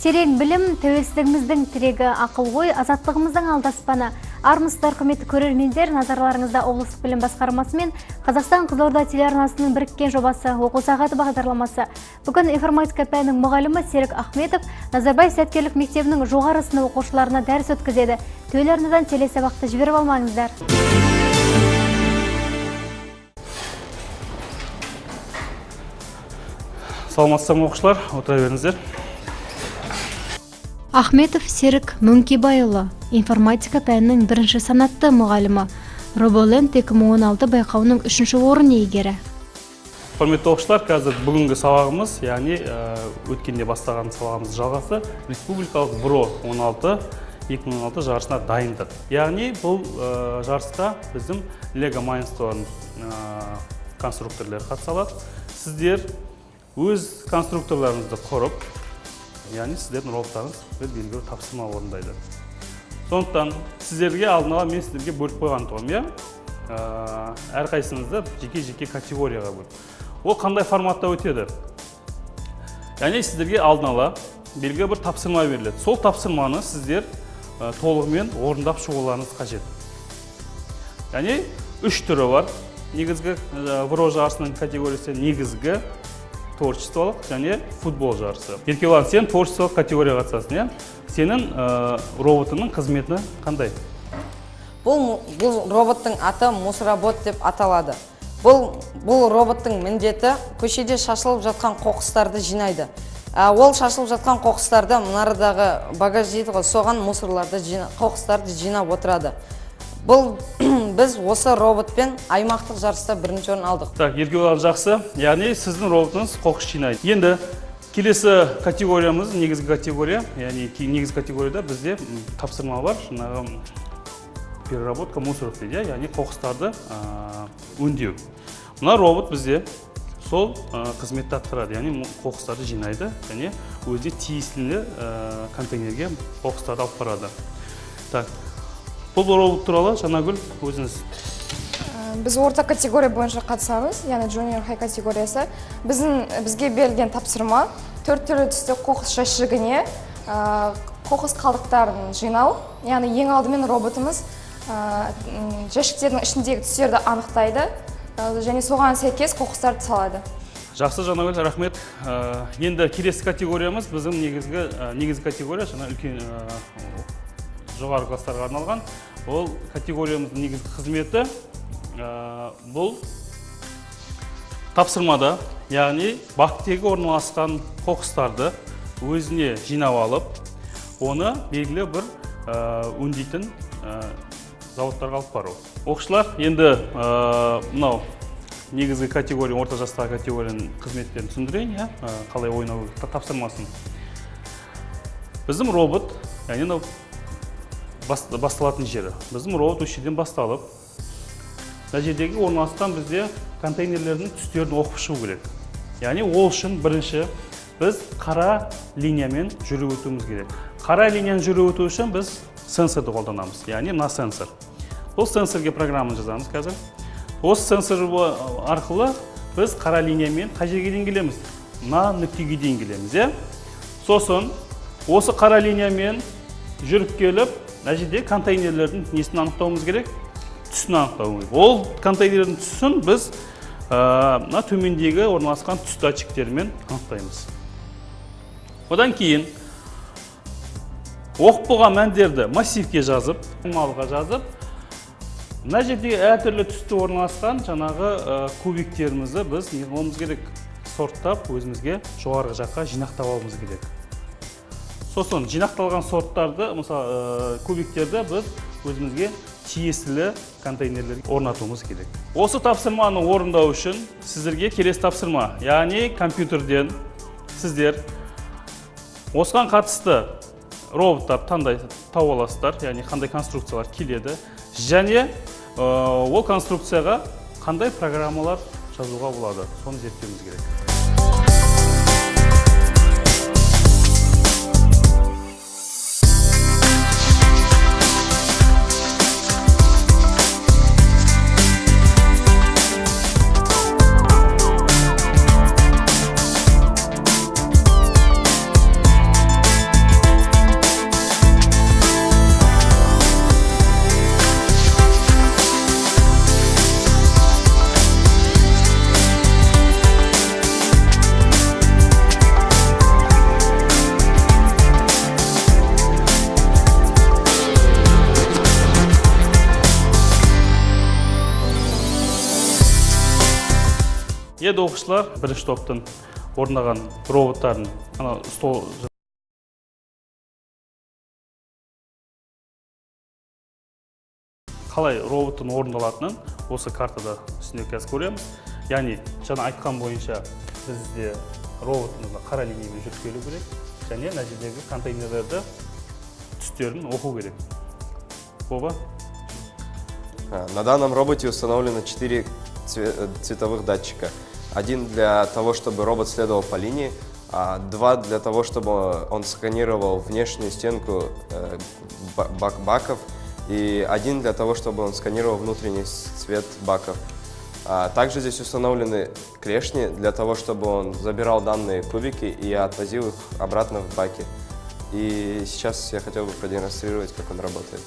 Терең білім, тәуелсіздігіміздің тірегі, ақыл ой, азаттығымыздың алдаспаны. Армысыздар, құрметті көрермендер, назарларыңызда облыстық білім басқармасы мен Қазақстан Қызылорда телеарнасының біріккен жобасы оқу сағаты бағдарламасы. Бүгін информатика пәнінің мұғалімі Серік Ахметов Назарбаев зияткерлік мектебінің жоғары сынып оқушыларына дәріс өткізеді. Телеарнадан телесабақты жіберіп алмаңыздар. Саламатсыздар ма оқушылар, отыра беріңіздер. Ахметов Серік Мөңкебайұлы, информатика пәнінің бірінші санатты мұғалімі, Роболенд 2016 байқауының 3-ші орын иегері. Құрметті оқушылар, қазір бүгінгі сабағымыз, яғни өткенде бастаған сабағымыз жалғасы Республикалық БРО 16-2016 жарысына дайындық. Яғни бұл жарысқа біздің Lego Mindstorm конструкторлар қатыса алады. Сіздер өз конструкторларыңызды құрып, яғни сіздердің роботтарыңыз белгілі тапсырма орындайды. Сондықтан сіздерге алдын ала мен сіздерге бөліп қойған тұғым, әрқайсыңызды жеке-жеке категорияға бөліп. Ол қандай форматта өтеді? Яғни сіздерге алдын ала белгілі бір тапсырма беріледі. Сол тапсырманы сіздер толығымен орындап шығуларыңыз қажет. Яғни 3 түрі бар. Негізгі ВРО жарысының категориясы негізгі творчестволық және футбол жарысы. Еркебұлан, сен творчестволық категорияға қатысасың, сенің роботының қызметі қандай? Бұл роботтың аты мусоробот деп аталады. Бұл роботтың міндеті көшеде шашылып жатқан қоқыстарды жинайды. Ол шашылып жатқан қоқыстарды мұнарадағы багаж дейді ғой, соған қоқыстарды жинап отырады. Біз осы роботпен аймақтық жарыста бірінші орын алдық. Так, Еркебұлан, жақсы. Яғни сіздің роботыңыз қоқыс жинайды. Енді келесі категориямыз негізгі категория. Яғни негізгі категорияда бізде тапсырма бар. Жаңағы переработка мусоров дейді, яғни қоқыстарды өңдеу. Мына робот бізде сол қызметті атқарады, яғни қоқыстарды жинайды және өзіне тиесілі контейнерге қоқыстарды алып барады. Так, бұл робот туралы Жанагүл өзіңіз. Біз орта категория бойынша қатысамыз, яғни junior high категориясы. Бізге берілген тапсырма 4 түрлі түсті қоқыс жәшігіне қоқыс қалдықтарын жинау. Яғни ең алдымен роботымыз жәшіктердің ішіндегі түстерді анықтайды және соған сәйкес қоқыстарды салады. Жақсы, Жанагүл, рахмет. Енді келесі категориямыз біздің негізгі категория, жаңа үлкен жоғары класстарға арналған. Ол категориямыздың негізгі қызметі бұл тапсырмада, яғни бактегі орналасқан қоқыстарды өзіне жинап алып, оны белгілі бір өңдейтін зауыттарға алып бару. Оқушылар, енді мынау негізгі категория, орта жастағы категорияның қызметтерін түсіндірейін, қалай ойнау тапсырмасын. Біздің робот, яғни басталатын жері. Біздің робот осы жерден басталып, мына жердегі орналасқан бізде контейнерлердің түстерін оқып шығу керек. Яғни ол үшін бірінші біз қара линиямен жүріп өтуіміз керек. Қара линияны жүріп өту үшін біз сенсорды қолданамыз, яғни мына сенсор. Бұл сенсорге программаны жазамыз қазір. Осы сенсор арқылы біз қара линиямен қай жерге дейін келеміз? Мына нүктеге дейін келеміз. Сосын осы қара линиямен жүріп келіп, мына жерде контейнерлердің несін анықтауымыз керек? Түсін анықтауымыз керек. Ол контейнердің түсін біз мына төмендегі орналасқан түс датчиктерімен анықтаймыз. Одан кейін оқып болған мәндерді массивке жазып, малға жазып, мына жердегі әртүрлі түсті орналасқан жаңағы кубиктерімізді біз неғылымыз керек? Сорттап, өзімізге жоғарғы жаққа жинақтап алуымыз керек. Сосын жинақталған сорттарды, мысалы кубиктерді біз өзімізге тиесілі контейнерлерге орнатуымыз керек. Осы тапсырманы орындау үшін сіздерге келесі тапсырма, яғни компьютерден сіздер осыған қатысты роботтар тауып аласыздар, яғни қандай конструкциялар келеді, және ол конструкцияға қандай программалар жазуға болады, соны зерттеуіміз керек. Енді оқушылар бірінші топтың орындаған роботтарын стол қалай роботтың орындалатынын осы картада үстінде қазір көреміз. Яғни жаңа айтқан бойынша бізде роботымызда қара линиямен жүріп келу керек және нәтижедегі контейнерлерді түстерін оқу керек. Боба? На данном роботе установлено 4 цветовых датчика. Один для того, чтобы робот следовал по линии, а 2 для того, чтобы он сканировал внешнюю стенку баков, и 1 для того, чтобы он сканировал внутренний цвет баков. Также здесь установлены клешни для того, чтобы он забирал данные кубики и отвозил их обратно в баки. И сейчас я хотел бы продемонстрировать, как он работает.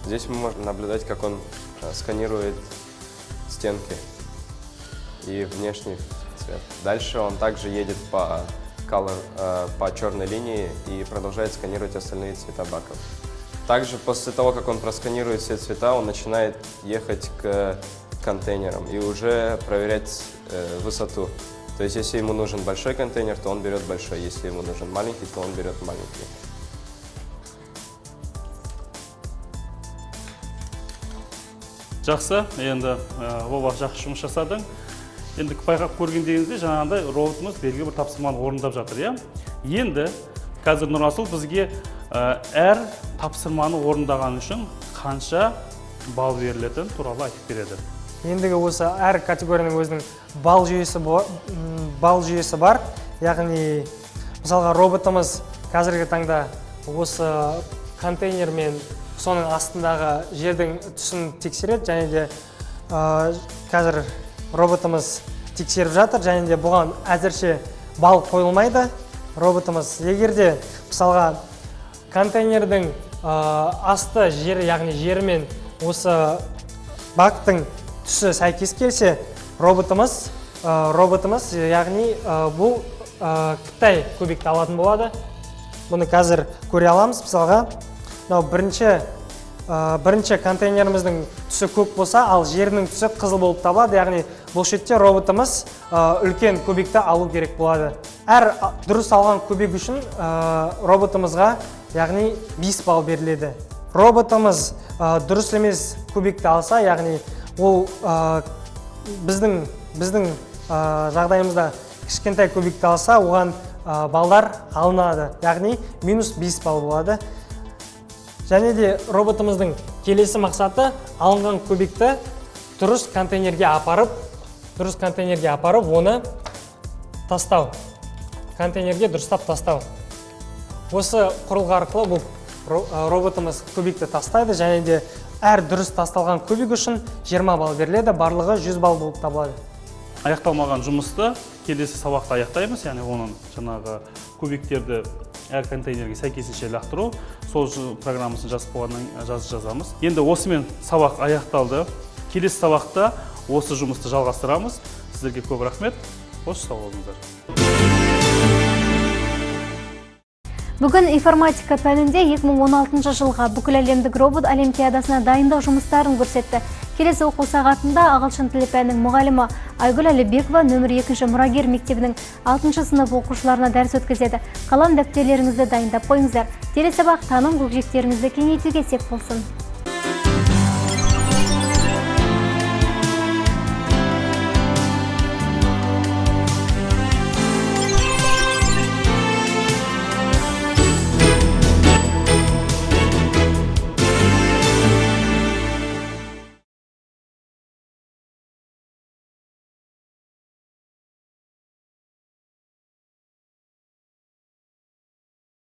Здесь мы можем наблюдать, как он сканирует стенки и внешний цвет. Дальше он также едет по черной линии и продолжает сканировать остальные цвета баков. Также после того, как он просканирует все цвета, он начинает ехать к контейнерам и уже проверять высоту. То есть, если ему нужен большой контейнер, то он берет большой. Если ему нужен маленький, то он берет маленький. Жақсы, енді Боба жақсы жұмыс жасадың. Енді байқап көргендегіңізде жаңағындай роботымыз белгілі бір тапсырманы орындап жатыр. Енді қазір Нұрасыл бізге әр тапсырманы орындаған үшін қанша балл берілетін туралы айтып береді. Ендігі осы әр категорияның өзінің балл жүйесі бар. Яғни, мысалға роботымыз қазіргі таңда осы контейнер мен соның астындағы жердің түсін тексереді, және де қазір роботымыз тексеріп жатыр, және де бұған әзірше балл қойылмайды. Роботымыз егерде мысалға контейнердің асты жері, яғни жері мен осы бактың түсі сәйкес келсе, роботымыз яғни бұл Қытай кубикті алатын болады. Бұны қазір көре аламыз. Мысалға бірінші контейнеріміздің түсі көк болса, ал жерінің түсі қызыл болып табылады. Яғни бұл шетте роботымыз үлкен кубикті алу керек болады. Әр дұрыс алған кубик үшін роботымызға яғни 5 балл беріледі. Роботымыз дұрыс емес кубикті алса, яғни ол біздің жағдайымызда кішкентай кубикті алса, оған балдар алынады. Яғни минус 5 балл болады. Және де роботымыздың келесі мақсаты алынған кубикті дұрыс контейнерге апарып, оны тастау. Контейнерге дұрыстап тастау. Осы құрылғы арқылы бұл роботымыз кубикті тастайды, және де әр дұрыс тасталған кубик үшін 20 балл беріледі, барлығы 100 балл болып табылады. Аяқталмаған жұмысты келесі сабақта аяқтаймыз, яғни оның жаңағы кубиктерді әр контейнерге сәйкесінше лақтыру, сол программасын жазып болғаннан жазамыз. Енді осымен сабақ аяқталды. Келесі сабақта осы жұмысты жалғастырамыз. Сіздерге көп рахмет. Қош сау болыңыздар. Бүгін информатика пәнінде 2016 жылға бүкіл әлемдік робот олимпиадасына дайындық жұмыстарын көрсетті. Келесі оқу сағатында ағылшын тілі пәнінің мұғалімі Айгүл Әлібекова нөмір 2 мұрагер мектебінің 6 сынып оқушыларына дәріс өткізеді. Қалам дәптерлеріңізді дайындап қойыңыздар. Телесабақ таным көкжиектеріңізді кеңейтуге сеп болсын.